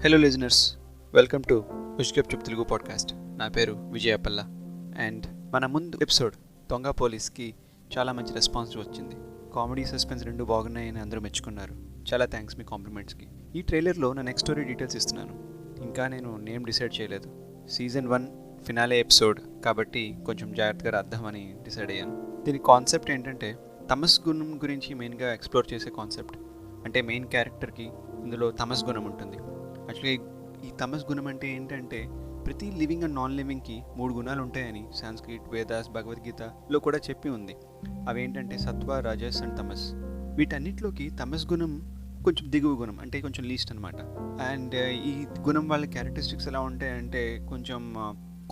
Hello listeners, welcome to ఉష్కెప్ చుప్ Telugu podcast. నా పేరు విజయపల్ల అండ్ మన ముందు ఎపిసోడ్ దొంగ పోలీస్కి చాలా మంచి రెస్పాన్స్ వచ్చింది. కామెడీ, సస్పెన్స్ రెండు బాగున్నాయని అందరూ మెచ్చుకున్నారు. చాలా థ్యాంక్స్ మీ కాంప్లిమెంట్స్కి. ఈ ట్రైలర్లో నా నెక్స్ట్ స్టోరీ డీటెయిల్స్ ఇస్తున్నాను. ఇంకా నేను నేమ్ డిసైడ్ చేయలేదు. సీజన్ 1 ఫినాలే ఎపిసోడ్ కాబట్టి కొంచెం జాగ్రత్తగా రాద్దామని డిసైడ్ అయ్యాను. దీని కాన్సెప్ట్ ఏంటంటే తమస్ గుణం గురించి మెయిన్గా ఎక్స్ప్లోర్ చేసే కాన్సెప్ట్. అంటే మెయిన్ క్యారెక్టర్కి ఇందులో తమస్ గుణం ఉంటుంది. యాక్చువల్లీ ఈ తమస్ గుణం అంటే ఏంటంటే ప్రతి లివింగ్ అండ్ నాన్ లివింగ్కి 3 గుణాలు ఉంటాయని సాంస్క్రిట్, వేదాస్, భగవద్గీతలో కూడా చెప్పి ఉంది. అవేంటంటే సత్వ, రజస్ అండ్ తమస్. వీటన్నిటిలోకి తమస్ గుణం కొంచెం దిగువ గుణం, అంటే కొంచెం లీస్ట్ అనమాట. అండ్ ఈ గుణం వాళ్ళ క్యారెక్టరిస్టిక్స్ ఎలా ఉంటాయంటే కొంచెం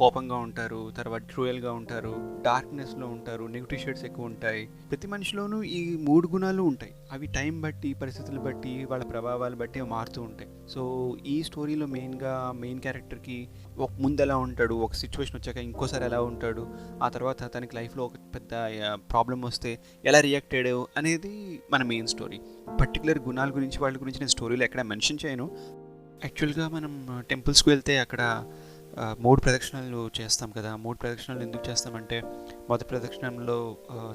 కోపంగా ఉంటారు, తర్వాత క్రూయల్గా ఉంటారు, డార్క్నెస్లో ఉంటారు, నెగిటివ్ షేడ్స్ ఎక్కువ ఉంటాయి. ప్రతి మనిషిలోనూ ఈ 3 గుణాలు ఉంటాయి. అవి టైం బట్టి, పరిస్థితులు బట్టి, వాళ్ళ ప్రభావాలు బట్టి మారుతూ ఉంటాయి. సో ఈ స్టోరీలో మెయిన్గా మెయిన్ క్యారెక్టర్కి ఒక ముందు ఎలా ఉంటాడు, ఒక సిచ్యువేషన్ వచ్చాక ఇంకోసారి ఎలా ఉంటాడు, ఆ తర్వాత తనకి లైఫ్లో ఒక పెద్ద ప్రాబ్లం వస్తే ఎలా రియాక్ట్ అయ్యాడు అనేది మన మెయిన్ స్టోరీ. పర్టికులర్ గుణాల గురించి వాళ్ళ గురించి నేను స్టోరీలో ఎక్కడ మెన్షన్ చేయను. యాక్చువల్గా మనం టెంపుల్స్కి వెళ్తే అక్కడ 3 ప్రదక్షిణాలు చేస్తాం కదా. 3 ప్రదక్షిణాలు ఎందుకు చేస్తామంటే మొదటి ప్రదక్షిణంలో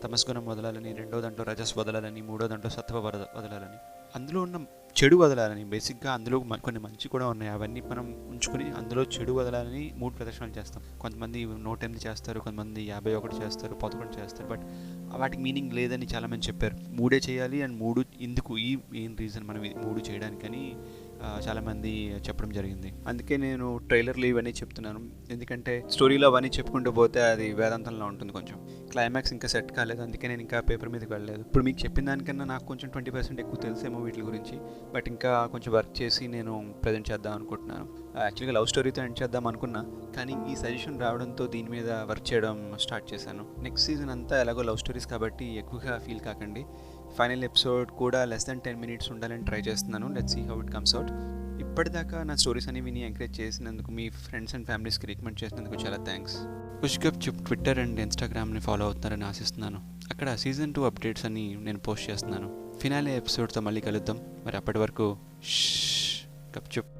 తమస్గుణం వదలాలని, రెండో దాంట్లో రజస్ వదలాలని, మూడో దాంట్లో సత్వ వదలాలని, అందులో ఉన్న చెడు వదలాలని. బేసిక్గా అందులో కొన్ని మంచి కూడా ఉన్నాయి, అవన్నీ మనం ఉంచుకొని అందులో చెడు వదలాలని 3 ప్రదక్షిణాలు చేస్తాం. కొంతమంది 108 చేస్తారు, కొంతమంది 51 చేస్తారు, 11 చేస్తారు. బట్ వాటికి మీనింగ్ లేదని చాలామంది చెప్పారు. 3 చేయాలి అండ్ 3 ఎందుకు, ఈ మెయిన్ రీజన్ మనం 3 చేయడానికని చాలామంది చెప్పడం జరిగింది. అందుకే నేను ట్రైలర్లో ఇవన్నీ చెప్తున్నాను. ఎందుకంటే స్టోరీలో అవన్నీ చెప్పుకుంటూ పోతే అది వేదాంతంలో ఉంటుంది. కొంచెం క్లైమాక్స్ ఇంకా సెట్ కాలేదు, అందుకే నేను ఇంకా పేపర్ మీదకి వెళ్ళలేదు. ఇప్పుడు మీకు చెప్పిన దానికన్నా నాకు కొంచెం 20% ఎక్కువ తెలుసేమో వీటి గురించి. బట్ ఇంకా కొంచెం వర్క్ చేసి నేను ప్రజెంట్ చేద్దాం అనుకుంటున్నాను. యాక్చువల్గా లవ్ స్టోరీతో ఎండ్ చేద్దాం అనుకున్నా, కానీ ఈ సజెషన్ రావడంతో దీని మీద వర్క్ చేయడం స్టార్ట్ చేశాను. నెక్స్ట్ సీజన్ అంతా ఎలాగో లవ్ స్టోరీస్ కాబట్టి ఎక్కువగా ఫీల్ కాకండి. ఫైనల్ ఎపిసోడ్ కూడా లెస్ దెన్ 10 minutes ఉండాలని ట్రై చేస్తున్నాను. Let's see how it comes out. ఇప్పటిదాకా నా స్టోరీస్ అని విని ఎంకరేజ్ చేసినందుకు, మీ ఫ్రెండ్స్ అండ్ ఫ్యామిలీస్కి రికమెండ్ చేసినందుకు చాలా థ్యాంక్స్. ఉష్కెప్ చుప్ ట్విట్టర్ అండ్ ఇన్స్టాగ్రామ్ని ఫాలో అవుతున్నారని ఆశిస్తున్నాను. అక్కడ సీజన్ 2 అప్డేట్స్ అని నేను పోస్ట్ చేస్తున్నాను. ఫినాలే ఎపిసోడ్తో మళ్ళీ కలుద్దాం. మరి అప్పటి వరకు గప్ చుప్.